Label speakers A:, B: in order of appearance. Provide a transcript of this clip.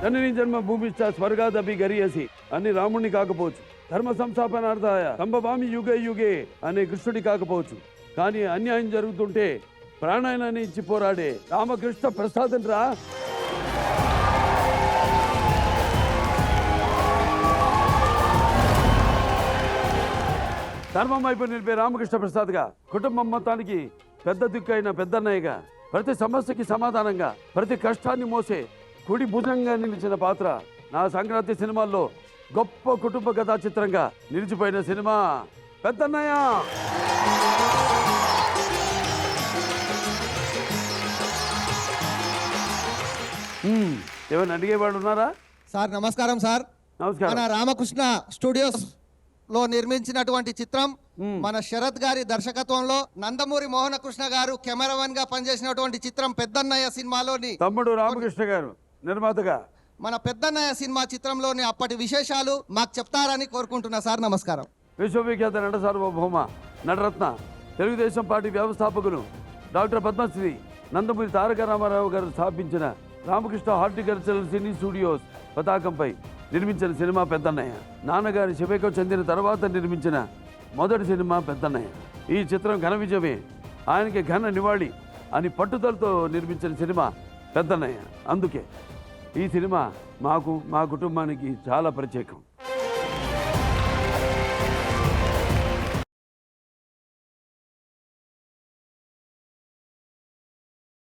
A: జనని జన్మ భూమిష్ట స్వర్గాదపి గరియసి అని రాముణ్ణి కాకపోవచ్చు, ధర్మ సంస్థాపనార్థాయ సంభవామి యుగే యుగే అనే కృష్ణుడి కాకపోవచ్చు, కానీ అన్యాయం జరుగుతుంటే ప్రాణాయాన్ని ఇచ్చి పోరాడే రామకృష్ణ ప్రసాదం రా. ధర్మం వైపు నిలిపే రామకృష్ణ ప్రసాద్గా, కుటుంబం మొత్తానికి పెద్ద దిక్కైన పెద్దన్నయ్యగా, ప్రతి సమస్యకి సమాధానంగా, ప్రతి కష్టాన్ని మోసే కుడి భుజంగా నిలిచిన పాత్ర నా సంక్రాంతి సినిమాల్లో గొప్ప కుటుంబ కథా చిత్రంగా నిలిచిపోయిన సినిమా పెద్దన్నయ్య. ఏమైనా అడిగేవాళ్ళు ఉన్నారా?
B: సార్ నమస్కారం. సార్
A: నమస్కారం.
B: మన రామకృష్ణ స్టూడియోస్ లో నిర్మించినటువంటి చిత్రం మన శరత్ గారి దర్శకత్వంలో నందమూరి మోహన కృష్ణ గారు కెమెరామెన్ గా పనిచేసినటువంటి చిత్రం పెద్దన్నయ్య సినిమాలోని
A: తమ్ముడు రామకృష్ణ గారు నిర్మాతగా
B: మన పెద్దన్నయ్య సినిమా చిత్రంలోని అప్పటి విశేషాలు మాకు చెప్తారని కోరుకుంటున్నా సార్. నమస్కారం.
A: విశ్వవిఖ్యాత నట సార్వభౌమ నటరత్న తెలుగుదేశం పార్టీ వ్యవస్థాపకులు డాక్టర్ పద్మశ్రీ నందమూరి తారక రామారావు గారు స్థాపించిన రామకృష్ణ హార్టికల్చరల్ సినీ స్టూడియోస్ పతాకంపై నిర్మించిన సినిమా పెద్దన్నయ్య. నాన్నగారి శివేకం చెందిన తర్వాత నిర్మించిన మొదటి సినిమా పెద్దన్నయ్య. ఈ చిత్రం ఘన విజయమే, ఆయనకి ఘన నివాళి అని పట్టుదలతో నిర్మించిన సినిమా పెద్దన్నయ్య. అందుకే ఈ సినిమా మాకు, మా కుటుంబానికి చాలా ప్రత్యేకం.